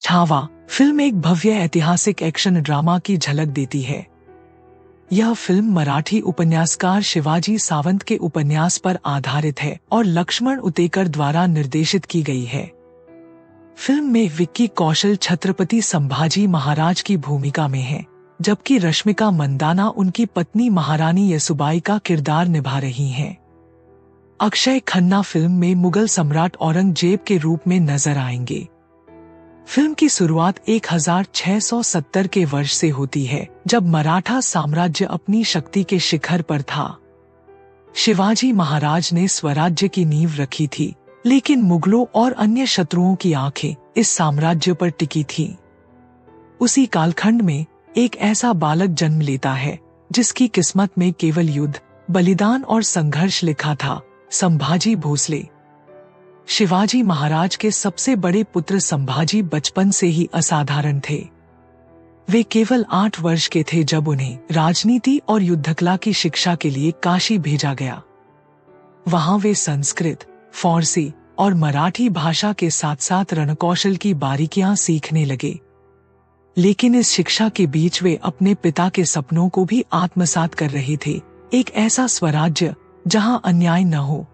Chhaava film एक भव्य ऐतिहासिक action drama की झलक देती है। यह फिल्म मराठी उपन्यासकार शिवाजी सावंत के उपन्यास पर आधारित है और लक्ष्मण उतेकर द्वारा निर्देशित की गई है। फिल्म में विक्की कौशल छत्रपति संभाजी महाराज की भूमिका में है, जबकि रश्मिका मंदाना उनकी पत्नी महारानी येसुबाई का किरदार निभा रही हैं। अक्षय खन्ना फिल्म में मुगल सम्राट औरंगजेब के रूप में नजर आएंगे। फिल्म की शुरुआत 1670 के वर्ष से होती है, जब मराठा साम्राज्य अपनी शक्ति के शिखर पर था। शिवाजी महाराज ने स्वराज्य की नींव रखी थी, लेकिन मुगलों और अन्य शत्रुओं की आंखें इस साम्राज्य पर टिकी थीं। उसी कालखंड में एक ऐसा बालक जन्म लेता है जिसकी किस्मत में केवल युद्ध, बलिदान और संघर्ष लिखा था, संभाजी भोसले। शिवाजी महाराज के सबसे बड़े पुत्र संभाजी बचपन से ही असाधारण थे। वे केवल 8 वर्ष के थे जब उन्हें राजनीति और युद्धकला की शिक्षा के लिए काशी भेजा गया। वहां वे संस्कृत, फारसी और मराठी भाषा के साथ साथ रणकौशल की बारीकियां सीखने लगे। लेकिन इस शिक्षा के बीच वे अपने पिता के सपनों को भी आत्मसात कर रहे थे, एक ऐसा स्वराज्य जहां अन्याय न हो।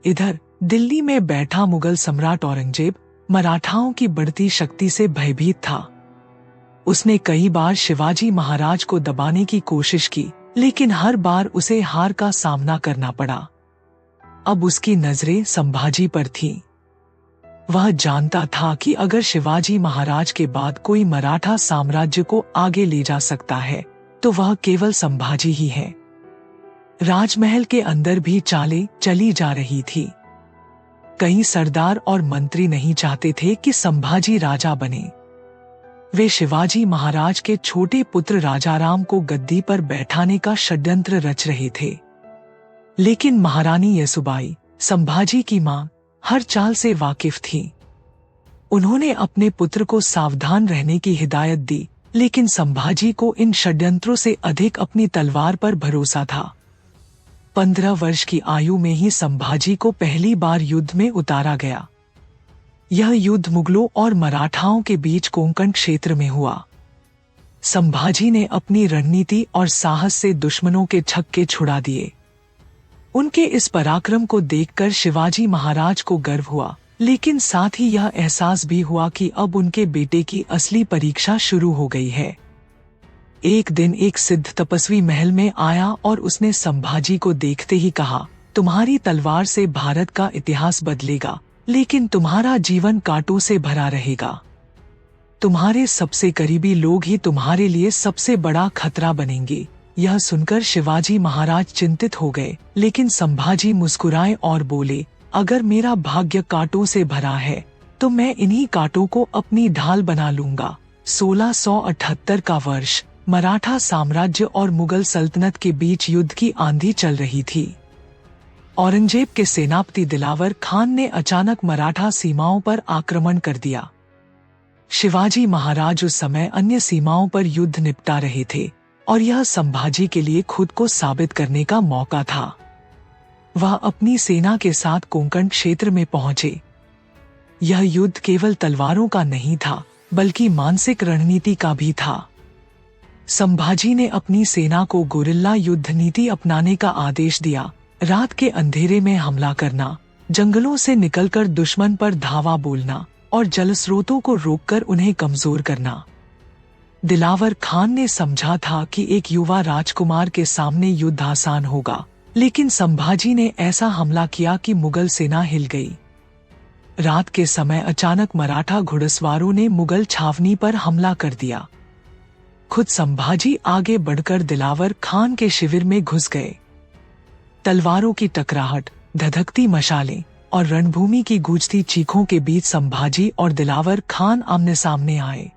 इधर दिल्ली में बैठा मुगल सम्राट औरंगजेब मराठाओं की बढ़ती शक्ति से भयभीत था। उसने कई बार शिवाजी महाराज को दबाने की कोशिश की, लेकिन हर बार उसे हार का सामना करना पड़ा। अब उसकी नजरें संभाजी पर थीं। वह जानता था कि अगर शिवाजी महाराज के बाद कोई मराठा साम्राज्य को आगे ले जा सकता है, तो वह केवल संभाजी ही है। राजमहल के अंदर भी चालें चली जा रही थी। कई सरदार और मंत्री नहीं चाहते थे कि संभाजी राजा बने। वे शिवाजी महाराज के छोटे पुत्र राजाराम को गद्दी पर बैठाने का षड्यंत्र रच रहे थे। लेकिन महारानी येसुबाई, संभाजी की मां, हर चाल से वाकिफ थी। उन्होंने अपने पुत्र को सावधान रहने की हिदायत दी, लेकिन संभाजी को इन षड्यंत्रों से अधिक अपनी तलवार पर भरोसा था। 15 वर्ष की आयु में ही संभाजी को पहली बार युद्ध में उतारा गया। यह युद्ध मुगलों और मराठाओं के बीच कोंकण क्षेत्र में हुआ। संभाजी ने अपनी रणनीति और साहस से दुश्मनों के छक्के छुड़ा दिए। उनके इस पराक्रम को देखकर शिवाजी महाराज को गर्व हुआ, लेकिन साथ ही यह एहसास भी हुआ कि अब उनके बेटे की असली परीक्षा शुरू हो गई है। एक दिन एक सिद्ध तपस्वी महल में आया और उसने संभाजी को देखते ही कहा, तुम्हारी तलवार से भारत का इतिहास बदलेगा, लेकिन तुम्हारा जीवन कांटों से भरा रहेगा। तुम्हारे सबसे करीबी लोग ही तुम्हारे लिए सबसे बड़ा खतरा बनेंगे। यह सुनकर शिवाजी महाराज चिंतित हो गए, लेकिन संभाजी मुस्कुराए और बोले, अगर मेरा भाग्य कांटों से भरा है, तो मैं इन्हीं कांटों को अपनी ढाल बना लूंगा। 1678 का वर्ष मराठा साम्राज्य और मुगल सल्तनत के बीच युद्ध की आंधी चल रही थी। औरंगजेब के सेनापति दिलावर खान ने अचानक मराठा सीमाओं पर आक्रमण कर दिया। शिवाजी महाराज उस समय अन्य सीमाओं पर युद्ध निपटा रहे थे और यह संभाजी के लिए खुद को साबित करने का मौका था। वह अपनी सेना के साथ कोंकण क्षेत्र में पहुंचे। यह युद्ध केवल तलवारों का नहीं था, बल्कि मानसिक रणनीति का भी था। संभाजी ने अपनी सेना को गोरिल्ला युद्ध नीति अपनाने का आदेश दिया। रात के अंधेरे में हमला करना, जंगलों से निकलकर दुश्मन पर धावा बोलना और जलस्रोतों को रोककर उन्हें कमजोर करना। दिलावर खान ने समझा था कि एक युवा राजकुमार के सामने युद्ध आसान होगा, लेकिन संभाजी ने ऐसा हमला किया कि मुगल सेना हिल गई। रात के समय अचानक मराठा घुड़सवारों ने मुगल छावनी पर हमला कर दिया। खुद संभाजी आगे बढ़कर दिलावर खान के शिविर में घुस गए। तलवारों की टकराहट, धधकती मशालें और रणभूमि की गूंजती चीखों के बीच संभाजी और दिलावर खान आमने सामने आए।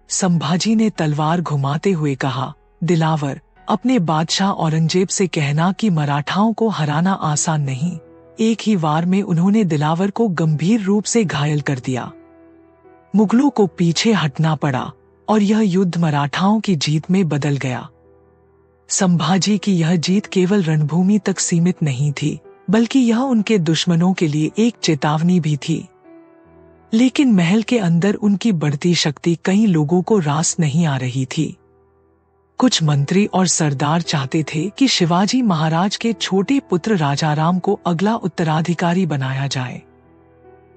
संभाजी ने तलवार घुमाते हुए कहा, दिलावर, अपने बादशाह औरंगजेब से कहना कि मराठाओं को हराना आसान नहीं। एक ही वार में उन्होंने दिलावर को गंभीर रूप से घायल कर दिया। मुगलों को पीछे हटना पड़ा और यह युद्ध मराठाओं की जीत में बदल गया। संभाजी की यह जीत केवल रणभूमि तक सीमित नहीं थी, बल्कि यह उनके दुश्मनों के लिए एक चेतावनी भी थी। लेकिन महल के अंदर उनकी बढ़ती शक्ति कई लोगों को रास नहीं आ रही थी। कुछ मंत्री और सरदार चाहते थे कि शिवाजी महाराज के छोटे पुत्र राजाराम को अगला उत्तराधिकारी बनाया जाए।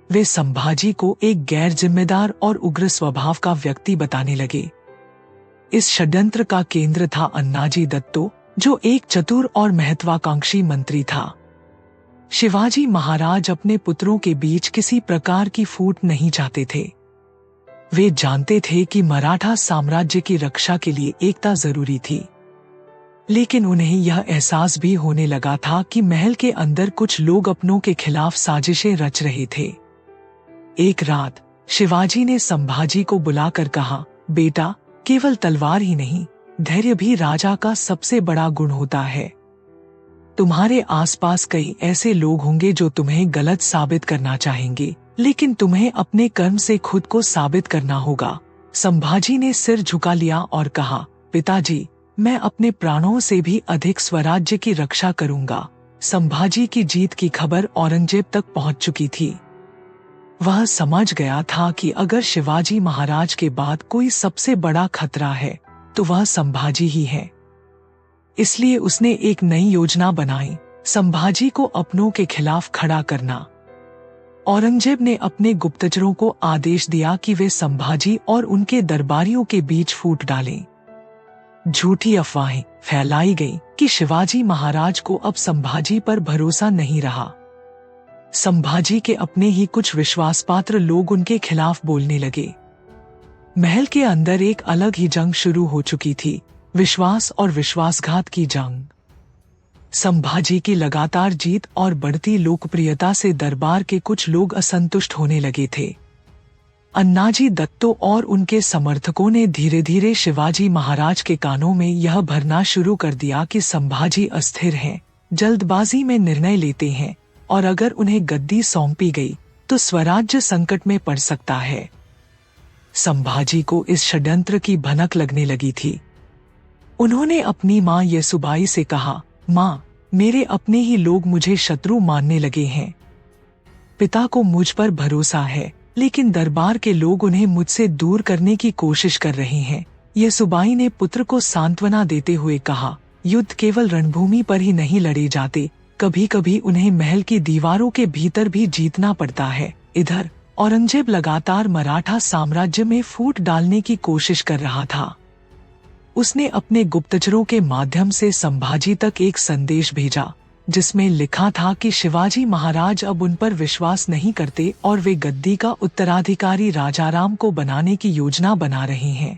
वे संभाजी को एक गैर जिम्मेदार और उग्र स्वभाव का व्यक्ति बताने लगे। इस षड्यंत्र का केंद्र था अन्नाजी दत्तो, जो एक चतुर और महत्वाकांक्षी मंत्री था। शिवाजी महाराज अपने पुत्रों के बीच किसी प्रकार की फूट नहीं चाहते थे। वे जानते थे कि मराठा साम्राज्य की रक्षा के लिए एकता जरूरी थी, लेकिन उन्हें यह एहसास भी होने लगा था कि महल के अंदर कुछ लोग अपनों के खिलाफ साजिशें रच रहे थे। एक रात शिवाजी ने संभाजी को बुलाकर कहा, बेटा, केवल तलवार ही नहीं, धैर्य भी राजा का सबसे बड़ा गुण होता है। तुम्हारे आसपास कई ऐसे लोग होंगे जो तुम्हें गलत साबित करना चाहेंगे, लेकिन तुम्हें अपने कर्म से खुद को साबित करना होगा। संभाजी ने सिर झुका लिया और कहा, पिताजी, मैं अपने प्राणों से भी अधिक स्वराज्य की रक्षा करूंगा। संभाजी की जीत की खबर औरंगजेब तक पहुंच चुकी थी। वह समझ गया था कि अगर शिवाजी महाराज के बाद कोई सबसे बड़ा खतरा है तो वह संभाजी ही है। इसलिए उसने एक नई योजना बनाई, संभाजी को अपनों के खिलाफ खड़ा करना। औरंगजेब ने अपने गुप्तचरों को आदेश दिया कि वे संभाजी और उनके दरबारियों के बीच फूट डालें। झूठी अफवाहें फैलाई गईं कि शिवाजी महाराज को अब संभाजी पर भरोसा नहीं रहा। संभाजी के अपने ही कुछ विश्वासपात्र लोग उनके खिलाफ बोलने लगे। महल के अंदर एक अलग ही जंग शुरू हो चुकी थी, विश्वास और विश्वासघात की जंग। संभाजी की लगातार जीत और बढ़ती लोकप्रियता से दरबार के कुछ लोग असंतुष्ट होने लगे थे। अन्नाजी दत्तो और उनके समर्थकों ने धीरे धीरे शिवाजी महाराज के कानों में यह भरना शुरू कर दिया कि संभाजी अस्थिर हैं, जल्दबाजी में निर्णय लेते हैं और अगर उन्हें गद्दी सौंपी गई तो स्वराज्य संकट में पड़ सकता है। संभाजी को इस षड्यंत्र की भनक लगने लगी थी। उन्होंने अपनी मां येसुबाई से कहा, मां, मेरे अपने ही लोग मुझे शत्रु मानने लगे हैं। पिता को मुझ पर भरोसा है, लेकिन दरबार के लोग उन्हें मुझसे दूर करने की कोशिश कर रहे हैं। येसुबाई ने पुत्र को सांत्वना देते हुए कहा, युद्ध केवल रणभूमि पर ही नहीं लड़े जाते, कभी कभी उन्हें महल की दीवारों के भीतर भी जीतना पड़ता है। इधर औरंगजेब लगातार मराठा साम्राज्य में फूट डालने की कोशिश कर रहा था। उसने अपने गुप्तचरों के माध्यम से संभाजी तक एक संदेश भेजा, जिसमें लिखा था कि शिवाजी महाराज अब उन पर विश्वास नहीं करते और वे गद्दी का उत्तराधिकारी राजाराम को बनाने की योजना बना रहे हैं।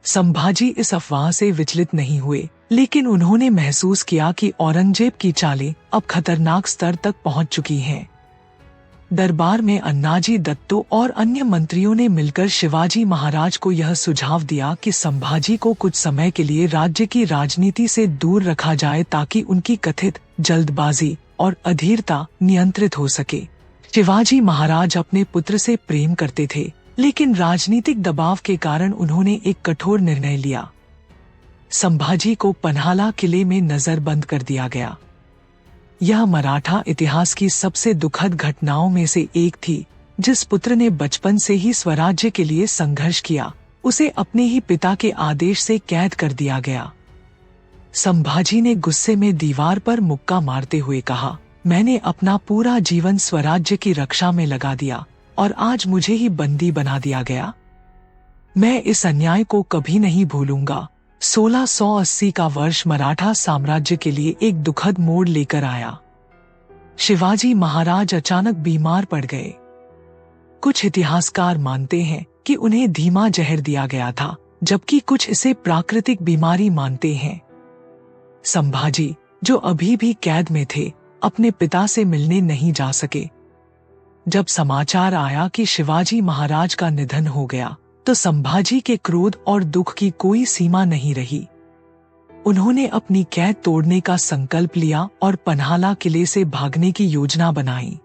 संभाजी इस अफवाह से विचलित नहीं हुए, लेकिन उन्होंने महसूस किया कि औरंगजेब की चालें अब खतरनाक स्तर तक पहुंच चुकी हैं। दरबार में अन्नाजी दत्तो और अन्य मंत्रियों ने मिलकर शिवाजी महाराज को यह सुझाव दिया कि संभाजी को कुछ समय के लिए राज्य की राजनीति से दूर रखा जाए ताकि उनकी कथित जल्दबाजी और अधीरता नियंत्रित हो सके। शिवाजी महाराज अपने पुत्र से प्रेम करते थे, लेकिन राजनीतिक दबाव के कारण उन्होंने एक कठोर निर्णय लिया। संभाजी को पन्हाला किले में नजरबंद कर दिया गया। यह मराठा इतिहास की सबसे दुखद घटनाओं में से एक थी। जिस पुत्र ने बचपन से ही स्वराज्य के लिए संघर्ष किया, उसे अपने ही पिता के आदेश से कैद कर दिया गया। संभाजी ने गुस्से में दीवार पर मुक्का मारते हुए कहा, मैंने अपना पूरा जीवन स्वराज्य की रक्षा में लगा दिया और आज मुझे ही बंदी बना दिया गया। मैं इस अन्याय को कभी नहीं भूलूंगा। 1680 का वर्ष मराठा साम्राज्य के लिए एक दुखद मोड़ लेकर आया। शिवाजी महाराज अचानक बीमार पड़ गए। कुछ इतिहासकार मानते हैं कि उन्हें धीमा जहर दिया गया था, जबकि कुछ इसे प्राकृतिक बीमारी मानते हैं। संभाजी, जो अभी भी कैद में थे, अपने पिता से मिलने नहीं जा सके। जब समाचार आया कि शिवाजी महाराज का निधन हो गया, तो संभाजी के क्रोध और दुख की कोई सीमा नहीं रही। उन्होंने अपनी कैद तोड़ने का संकल्प लिया और पन्हाला किले से भागने की योजना बनाई।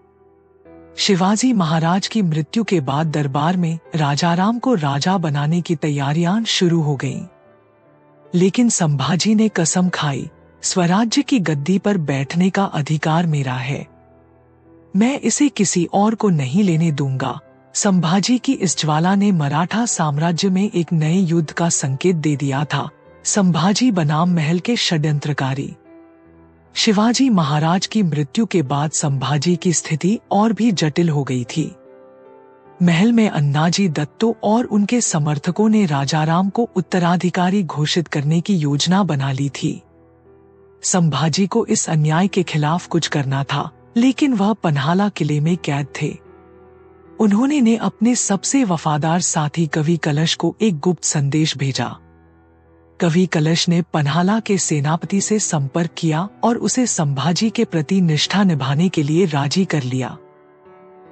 शिवाजी महाराज की मृत्यु के बाद दरबार में राजाराम को राजा बनाने की तैयारियां शुरू हो गईं। लेकिन संभाजी ने कसम खाई, स्वराज्य की गद्दी पर बैठने का अधिकार मेरा है। मैं इसे किसी और को नहीं लेने दूंगा। संभाजी की इस ज्वाला ने मराठा साम्राज्य में एक नए युद्ध का संकेत दे दिया था। संभाजी बनाम महल के षड्यंत्रकारी। शिवाजी महाराज की मृत्यु के बाद संभाजी की स्थिति और भी जटिल हो गई थी। महल में अन्नाजी दत्तो और उनके समर्थकों ने राजाराम को उत्तराधिकारी घोषित करने की योजना बना ली थी। संभाजी को इस अन्याय के खिलाफ कुछ करना था, लेकिन वह पन्हाला किले में कैद थे। उन्होंने अपने सबसे वफादार साथी कवि कलश को एक गुप्त संदेश भेजा। कवि कलश ने पन्हाला के सेनापति से संपर्क किया और उसे संभाजी के प्रति निष्ठा निभाने के लिए राजी कर लिया।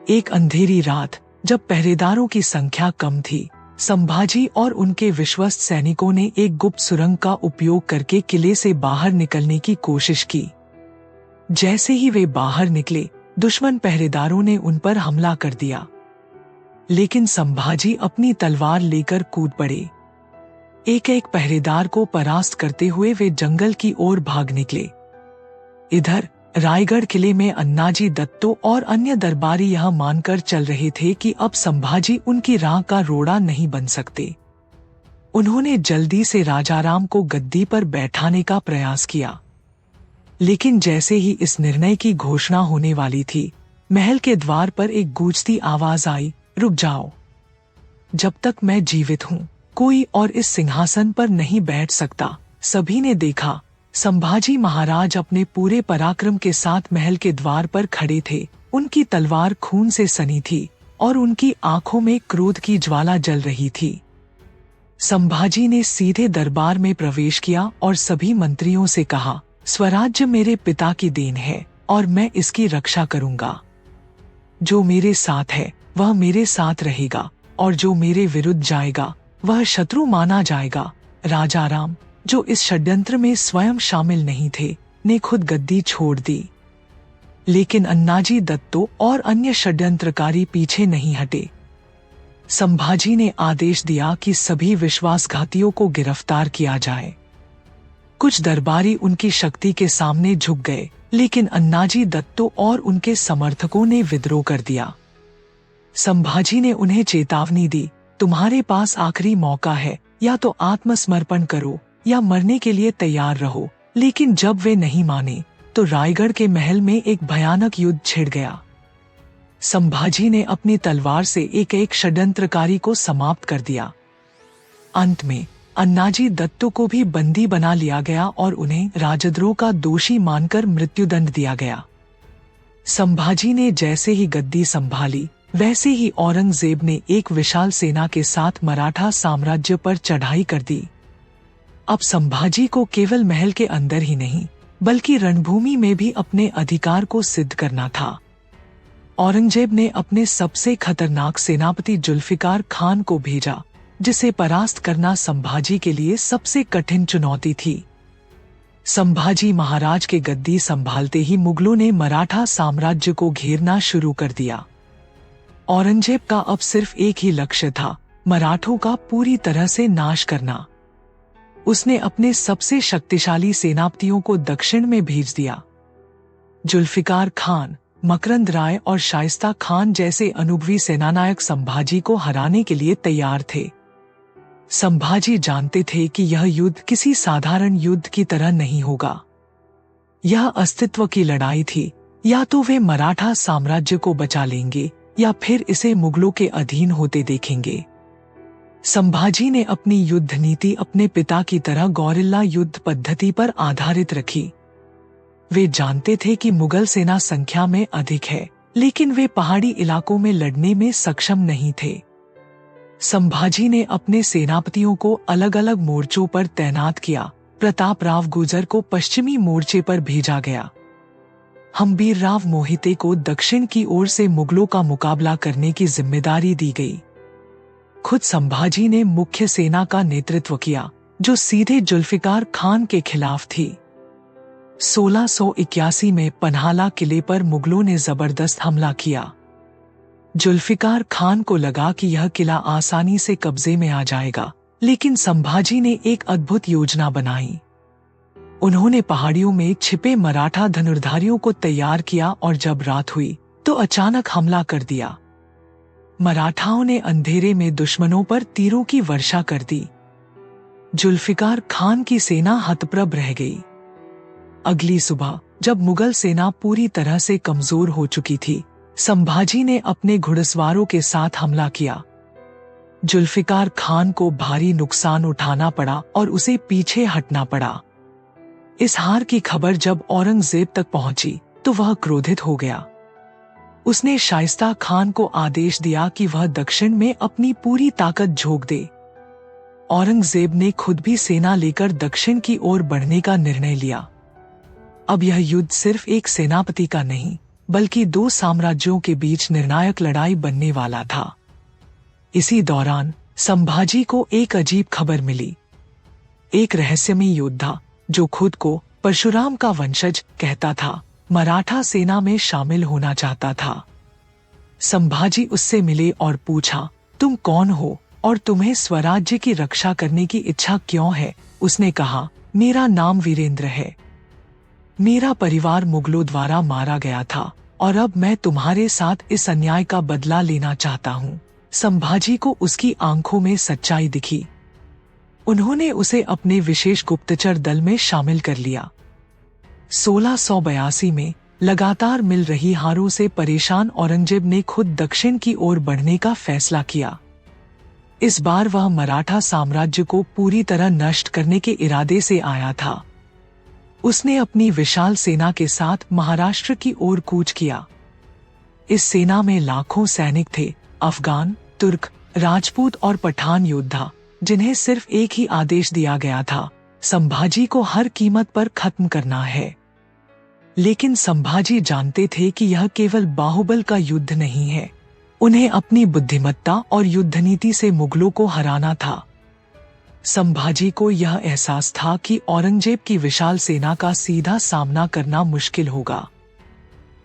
एक अंधेरी रात, जब पहरेदारों की संख्या कम थी, संभाजी और उनके विश्वस्त सैनिकों ने एक गुप्त सुरंग का उपयोग करके किले से बाहर निकलने की कोशिश की। जैसे ही वे बाहर निकले, दुश्मन पहरेदारों ने उन पर हमला कर दिया, लेकिन संभाजी अपनी तलवार लेकर कूद पड़े। एक एक पहरेदार को परास्त करते हुए वे जंगल की ओर भाग निकले। इधर रायगढ़ किले में अन्नाजी दत्तो और अन्य दरबारी यह मानकर चल रहे थे कि अब संभाजी उनकी राह का रोड़ा नहीं बन सकते। उन्होंने जल्दी से राजाराम को गद्दी पर बैठाने का प्रयास किया, लेकिन जैसे ही इस निर्णय की घोषणा होने वाली थी, महल के द्वार पर एक गूंजती आवाज आई, रुक जाओ। जब तक मैं जीवित हूँ, कोई और इस सिंहासन पर नहीं बैठ सकता। सभी ने देखा, संभाजी महाराज अपने पूरे पराक्रम के साथ महल के द्वार पर खड़े थे। उनकी तलवार खून से सनी थी और उनकी आंखों में क्रोध की ज्वाला जल रही थी। संभाजी ने सीधे दरबार में प्रवेश किया और सभी मंत्रियों से कहा, स्वराज्य मेरे पिता की देन है और मैं इसकी रक्षा करूंगा। जो मेरे साथ है वह मेरे साथ रहेगा और जो मेरे विरुद्ध जाएगा वह शत्रु माना जाएगा। राजाराम, जो इस षड्यंत्र में स्वयं शामिल नहीं थे, ने खुद गद्दी छोड़ दी, लेकिन अन्नाजी दत्तो और अन्य षड्यंत्रकारी पीछे नहीं हटे। संभाजी ने आदेश दिया कि सभी विश्वासघातियों को गिरफ्तार किया जाए। कुछ दरबारी उनकी शक्ति के सामने झुक गए, लेकिन अन्नाजी दत्तो और उनके समर्थकों ने विद्रोह कर दिया। संभाजी ने उन्हें चेतावनी दी, तुम्हारे पास आखिरी मौका है, या तो आत्मसमर्पण करो या मरने के लिए तैयार रहो। लेकिन जब वे नहीं माने, तो रायगढ़ के महल में एक भयानक युद्ध छिड़ गया। संभाजी ने अपनी तलवार से एक एक षड्यंत्रकारी को समाप्त कर दिया। अंत में अन्नाजी दत्तो को भी बंदी बना लिया गया और उन्हें राजद्रोह का दोषी मानकर मृत्युदंड दिया गया। संभाजी ने जैसे ही गद्दी संभाली, वैसे ही औरंगजेब ने एक विशाल सेना के साथ मराठा साम्राज्य पर चढ़ाई कर दी। अब संभाजी को केवल महल के अंदर ही नहीं, बल्कि रणभूमि में भी अपने अधिकार को सिद्ध करना था। औरंगजेब ने अपने सबसे खतरनाक सेनापति जुल्फिकार खान को भेजा, जिसे परास्त करना संभाजी के लिए सबसे कठिन चुनौती थी। संभाजी महाराज के गद्दी संभालते ही मुगलों ने मराठा साम्राज्य को घेरना शुरू कर दिया। औरंगजेब का अब सिर्फ एक ही लक्ष्य था, मराठों का पूरी तरह से नाश करना। उसने अपने सबसे शक्तिशाली सेनापतियों को दक्षिण में भेज दिया। जुल्फिकार खान, मकरंद राय और शाइस्ता खान जैसे अनुभवी सेनानायक संभाजी को हराने के लिए तैयार थे। संभाजी जानते थे कि यह युद्ध किसी साधारण युद्ध की तरह नहीं होगा। यह अस्तित्व की लड़ाई थी। या तो वे मराठा साम्राज्य को बचा लेंगे या फिर इसे मुगलों के अधीन होते देखेंगे। संभाजी ने अपनी युद्ध नीति अपने पिता की तरह गौरिल्ला युद्ध पद्धति पर आधारित रखी। वे जानते थे कि मुगल सेना संख्या में अधिक है, लेकिन वे पहाड़ी इलाकों में लड़ने में सक्षम नहीं थे। संभाजी ने अपने सेनापतियों को अलग अलग मोर्चों पर तैनात किया। प्रतापराव गुर्जर को पश्चिमी मोर्चे पर भेजा गया। हम्बीरराव मोहिते को दक्षिण की ओर से मुगलों का मुकाबला करने की जिम्मेदारी दी गई। खुद संभाजी ने मुख्य सेना का नेतृत्व किया, जो सीधे जुल्फिकार खान के खिलाफ थी। 1681 में पन्हाला किले पर मुगलों ने जबरदस्त हमला किया। जुल्फिकार खान को लगा कि यह किला आसानी से कब्जे में आ जाएगा, लेकिन संभाजी ने एक अद्भुत योजना बनाई। उन्होंने पहाड़ियों में छिपे मराठा धनुर्धारियों को तैयार किया और जब रात हुई तो अचानक हमला कर दिया। मराठाओं ने अंधेरे में दुश्मनों पर तीरों की वर्षा कर दी। जुल्फिकार खान की सेना हतप्रभ रह गई। अगली सुबह जब मुगल सेना पूरी तरह से कमजोर हो चुकी थी, संभाजी ने अपने घुड़सवारों के साथ हमला किया। जुल्फिकार खान को भारी नुकसान उठाना पड़ा और उसे पीछे हटना पड़ा। इस हार की खबर जब औरंगजेब तक पहुंची तो वह क्रोधित हो गया। उसने शाइस्ता खान को आदेश दिया कि वह दक्षिण में अपनी पूरी ताकत झोंक दे। औरंगजेब ने खुद भी सेना लेकर दक्षिण की ओर बढ़ने का निर्णय लिया। अब यह युद्ध सिर्फ एक सेनापति का नहीं, बल्कि दो साम्राज्यों के बीच निर्णायक लड़ाई बनने वाला था। इसी दौरान संभाजी को एक अजीब खबर मिली। एक रहस्यमय योद्धा, जो खुद को परशुराम का वंशज कहता था, मराठा सेना में शामिल होना चाहता था। संभाजी उससे मिले और पूछा, तुम कौन हो और तुम्हें स्वराज्य की रक्षा करने की इच्छा क्यों है? उसने कहा, मेरा नाम वीरेंद्र है। मेरा परिवार मुगलों द्वारा मारा गया था और अब मैं तुम्हारे साथ इस अन्याय का बदला लेना चाहता हूँ। संभाजी को उसकी आंखों में सच्चाई दिखी। उन्होंने उसे अपने विशेष गुप्तचर दल में शामिल कर लिया। 1682 में लगातार मिल रही हारों से परेशान औरंगजेब ने खुद दक्षिण की ओर बढ़ने का फैसला किया। इस बार वह मराठा साम्राज्य को पूरी तरह नष्ट करने के इरादे से आया था। उसने अपनी विशाल सेना के साथ महाराष्ट्र की ओर कूच किया। इस सेना में लाखों सैनिक थे, अफगान, तुर्क, राजपूत और पठान योद्धा, जिन्हें सिर्फ एक ही आदेश दिया गया था, संभाजी को हर कीमत पर खत्म करना है। लेकिन संभाजी जानते थे कि यह केवल बाहुबल का युद्ध नहीं है। उन्हें अपनी बुद्धिमत्ता और युद्धनीति से मुगलों को हराना था। संभाजी को यह एहसास था कि औरंगजेब की विशाल सेना का सीधा सामना करना मुश्किल होगा।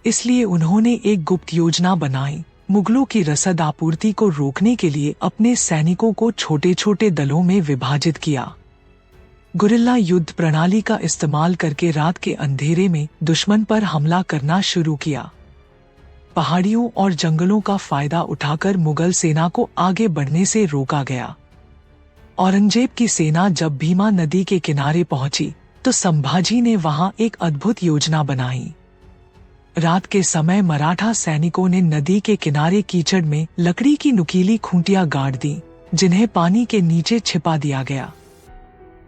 इसलिए उन्होंने एक गुप्त योजना बनाई। मुगलों की रसद आपूर्ति को रोकने के लिए अपने सैनिकों को छोटे छोटे दलों में विभाजित किया। गुरिल्ला युद्ध प्रणाली का इस्तेमाल करके रात के अंधेरे में दुश्मन पर हमला करना शुरू किया। पहाड़ियों और जंगलों का फायदा उठाकर मुगल सेना को आगे बढ़ने से रोका गया। औरंगजेब की सेना जब भीमा नदी के किनारे पहुंची तो संभाजी ने वहां एक अद्भुत योजना बनाई। रात के समय मराठा सैनिकों ने नदी के किनारे कीचड़ में लकड़ी की नुकीली खूंटियां गाड़ दी, जिन्हें पानी के नीचे छिपा दिया गया।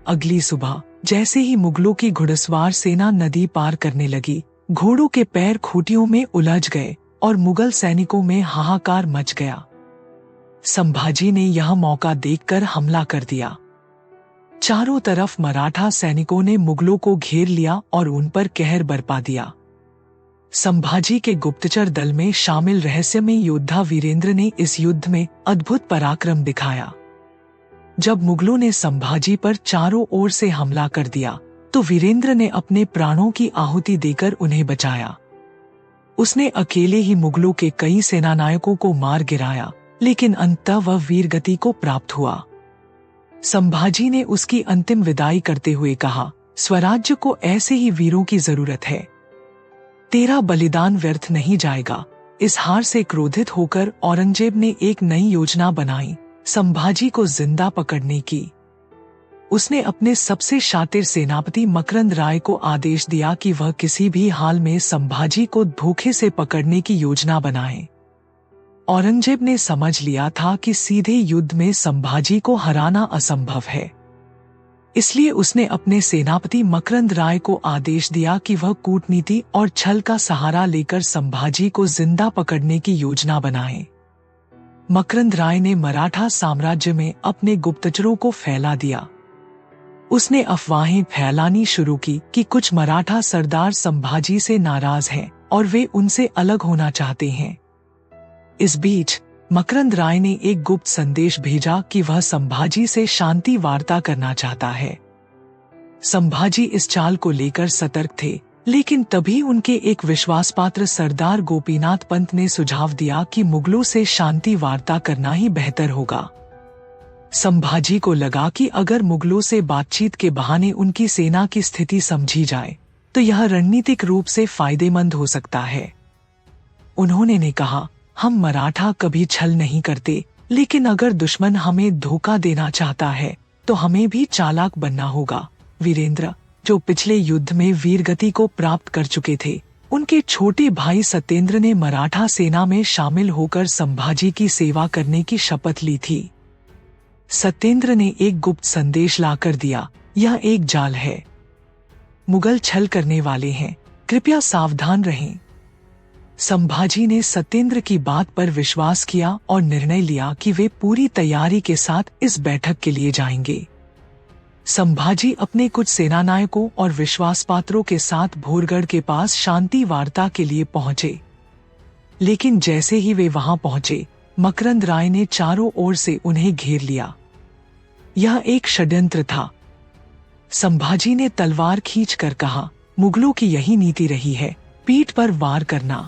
अगली सुबह जैसे ही मुगलों की घुड़सवार सेना नदी पार करने लगी, घोड़ों के पैर खूंटियों में उलझ गए और मुगल सैनिकों में हाहाकार मच गया। संभाजी ने यह मौका देखकर हमला कर दिया। चारों तरफ मराठा सैनिकों ने मुगलों को घेर लिया और उन पर कहर बरपा दिया। संभाजी के गुप्तचर दल में शामिल रहस्यमय योद्धा वीरेंद्र ने इस युद्ध में अद्भुत पराक्रम दिखाया। जब मुगलों ने संभाजी पर चारों ओर से हमला कर दिया तो वीरेंद्र ने अपने प्राणों की आहुति देकर उन्हें बचाया। उसने अकेले ही मुगलों के कई सेनानायकों को मार गिराया, लेकिन अंततः वह वीरगति को प्राप्त हुआ। संभाजी ने उसकी अंतिम विदाई करते हुए कहा, स्वराज्य को ऐसे ही वीरों की जरूरत है। तेरा बलिदान व्यर्थ नहीं जाएगा। इस हार से क्रोधित होकर औरंगजेब ने एक नई योजना बनाई, संभाजी को जिंदा पकड़ने की। उसने अपने सबसे शातिर सेनापति मकरंद राय को आदेश दिया कि वह किसी भी हाल में संभाजी को धोखे से पकड़ने की योजना बनाए। औरंगजेब ने समझ लिया था कि सीधे युद्ध में संभाजी को हराना असंभव है। इसलिए उसने अपने सेनापति मकरंद राय को आदेश दिया कि वह कूटनीति और छल का सहारा लेकर संभाजी को जिंदा पकड़ने की योजना बनाए। मकरंद राय ने मराठा साम्राज्य में अपने गुप्तचरों को फैला दिया। उसने अफवाहें फैलानी शुरू की कि कुछ मराठा सरदार संभाजी से नाराज हैं और वे उनसे अलग होना चाहते हैं। इस बीच मकरंद राय ने एक गुप्त संदेश भेजा कि वह संभाजी से शांति वार्ता करना चाहता है। संभाजी इस चाल को लेकर सतर्क थे, लेकिन तभी उनके एक विश्वासपात्र सरदार गोपीनाथ पंत ने सुझाव दिया कि मुगलों से शांति वार्ता करना ही बेहतर होगा। संभाजी को लगा कि अगर मुगलों से बातचीत के बहाने उनकी सेना की स्थिति समझी जाए तो यह रणनीतिक रूप से फायदेमंद हो सकता है। उन्होंने कहा, हम मराठा कभी छल नहीं करते, लेकिन अगर दुश्मन हमें धोखा देना चाहता है तो हमें भी चालाक बनना होगा। वीरेंद्र, जो पिछले युद्ध में वीरगति को प्राप्त कर चुके थे, उनके छोटे भाई सत्येंद्र ने मराठा सेना में शामिल होकर संभाजी की सेवा करने की शपथ ली थी। सत्येंद्र ने एक गुप्त संदेश लाकर दिया, यह एक जाल है। मुगल छल करने वाले हैं, कृपया सावधान रहें। संभाजी ने सत्येंद्र की बात पर विश्वास किया और निर्णय लिया कि वे पूरी तैयारी के साथ इस बैठक के लिए जाएंगे। संभाजी अपने कुछ सेनानायकों और विश्वासपात्रों के साथ भोरगढ़ के पास शांति वार्ता के लिए पहुंचे। लेकिन जैसे ही वे वहां पहुंचे, मकरंद राय ने चारों ओर से उन्हें घेर लिया। यह एक षड्यंत्र था। संभाजी ने तलवार खींचकर कहा, मुगलों की यही नीति रही है, पीठ पर वार करना।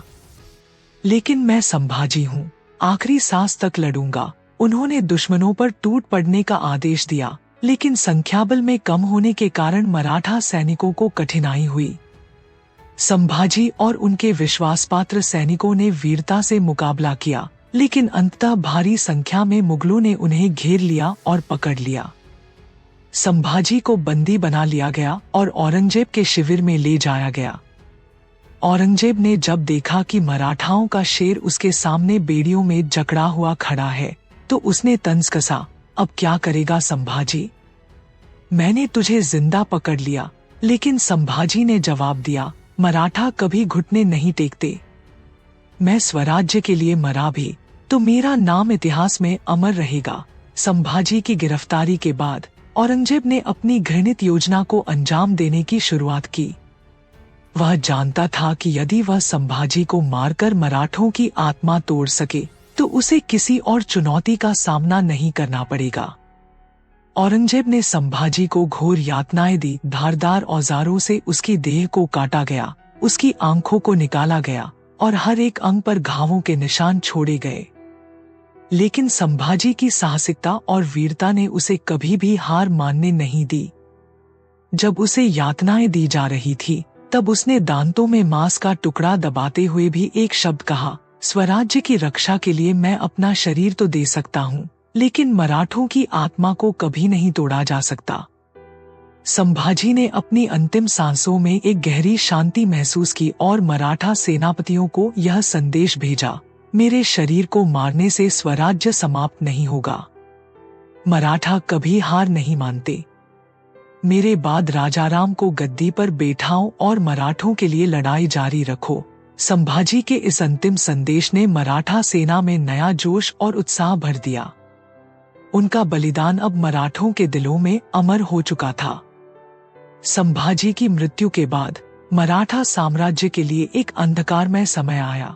लेकिन मैं संभाजी हूं, आखिरी सांस तक लड़ूंगा। उन्होंने दुश्मनों पर टूट पड़ने का आदेश दिया, लेकिन संख्याबल में कम होने के कारण मराठा सैनिकों को कठिनाई हुई। संभाजी और उनके विश्वासपात्र सैनिकों ने वीरता से मुकाबला किया, लेकिन अंततः भारी संख्या में मुगलों ने उन्हें घेर लिया और पकड़ लिया। संभाजी को बंदी बना लिया गया और औरंगजेब के शिविर में ले जाया गया। औरंगजेब ने जब देखा कि मराठाओं का शेर उसके सामने बेड़ियों में जकड़ा हुआ खड़ा है, तो उसने तंज कसा, अब क्या करेगा संभाजी? मैंने तुझे जिंदा पकड़ लिया। लेकिन संभाजी ने जवाब दिया, मराठा कभी घुटने नहीं टेकते। मैं स्वराज्य के लिए मरा भी तो मेरा नाम इतिहास में अमर रहेगा। संभाजी की गिरफ्तारी के बाद औरंगजेब ने अपनी घृणित योजना को अंजाम देने की शुरुआत की। वह जानता था कि यदि वह संभाजी को मारकर मराठों की आत्मा तोड़ सके तो उसे किसी और चुनौती का सामना नहीं करना पड़ेगा। औरंगजेब ने संभाजी को घोर यातनाएं दी। धारदार औजारों से उसकी देह को काटा गया, उसकी आंखों को निकाला गया और हर एक अंग पर घावों के निशान छोड़े गए। लेकिन संभाजी की साहसिकता और वीरता ने उसे कभी भी हार मानने नहीं दी। जब उसे यातनाएं दी जा रही थी, तब उसने दांतों में मांस का टुकड़ा दबाते हुए भी एक शब्द कहा, स्वराज्य की रक्षा के लिए मैं अपना शरीर तो दे सकता हूँ, लेकिन मराठों की आत्मा को कभी नहीं तोड़ा जा सकता। संभाजी ने अपनी अंतिम सांसों में एक गहरी शांति महसूस की और मराठा सेनापतियों को यह संदेश भेजा, मेरे शरीर को मारने से स्वराज्य समाप्त नहीं होगा। मराठा कभी हार नहीं मानते। मेरे बाद राजाराम को गद्दी पर बैठाओ और मराठों के लिए लड़ाई जारी रखो। संभाजी के इस अंतिम संदेश ने मराठा सेना में नया जोश और उत्साह भर दिया। उनका बलिदान अब मराठों के दिलों में अमर हो चुका था। संभाजी की मृत्यु के बाद मराठा साम्राज्य के लिए एक अंधकारमय समय आया।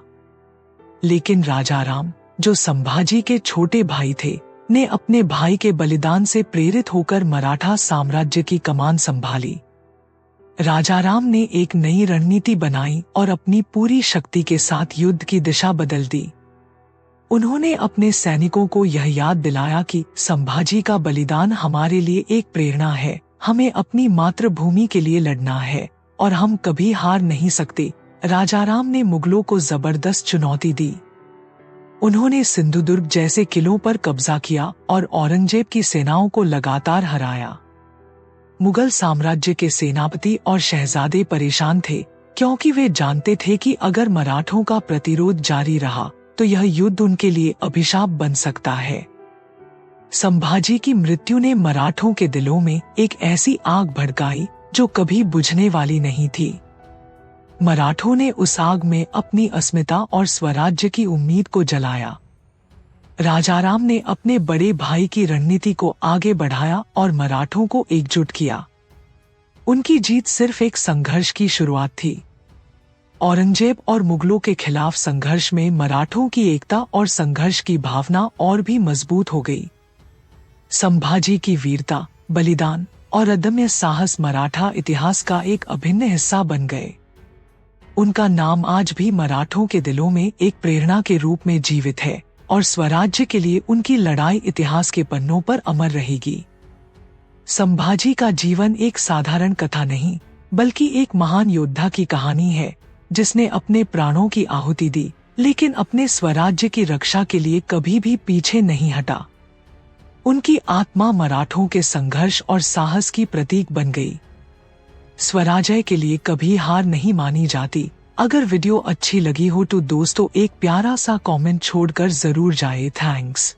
लेकिन राजाराम, जो संभाजी के छोटे भाई थे, ने अपने भाई के बलिदान से प्रेरित होकर मराठा साम्राज्य की कमान संभाली। राजाराम ने एक नई रणनीति बनाई और अपनी पूरी शक्ति के साथ युद्ध की दिशा बदल दी। उन्होंने अपने सैनिकों को यह याद दिलाया कि संभाजी का बलिदान हमारे लिए एक प्रेरणा है, हमें अपनी मातृभूमि के लिए लड़ना है और हम कभी हार नहीं सकते। राजाराम ने मुगलों को जबरदस्त चुनौती दी। उन्होंने सिंधुदुर्ग जैसे किलों पर कब्जा किया और औरंगजेब की सेनाओं को लगातार हराया। मुगल साम्राज्य के सेनापति और शहजादे परेशान थे, क्योंकि वे जानते थे कि अगर मराठों का प्रतिरोध जारी रहा तो यह युद्ध उनके लिए अभिशाप बन सकता है। संभाजी की मृत्यु ने मराठों के दिलों में एक ऐसी आग भड़काई जो कभी बुझने वाली नहीं थी। मराठों ने उस आग में अपनी अस्मिता और स्वराज्य की उम्मीद को जलाया। राजाराम ने अपने बड़े भाई की रणनीति को आगे बढ़ाया और मराठों को एकजुट किया। उनकी जीत सिर्फ एक संघर्ष की शुरुआत थी। औरंगजेब और मुगलों के खिलाफ संघर्ष में मराठों की एकता और संघर्ष की भावना और भी मजबूत हो गई। संभाजी की वीरता, बलिदान और अदम्य साहस मराठा इतिहास का एक अभिन्न हिस्सा बन गए। उनका नाम आज भी मराठों के दिलों में एक प्रेरणा के रूप में जीवित है और स्वराज्य के लिए उनकी लड़ाई इतिहास के पन्नों पर अमर रहेगी। संभाजी का जीवन एक साधारण कथा नहीं, बल्कि एक महान योद्धा की कहानी है, जिसने अपने प्राणों की आहुति दी लेकिन अपने स्वराज्य की रक्षा के लिए कभी भी पीछे नहीं हटा। उनकी आत्मा मराठों के संघर्ष और साहस की प्रतीक बन गई। स्वराज्य के लिए कभी हार नहीं मानी जाती। अगर वीडियो अच्छी लगी हो तो दोस्तों एक प्यारा सा कमेंट छोड़कर जरूर जाए। थैंक्स।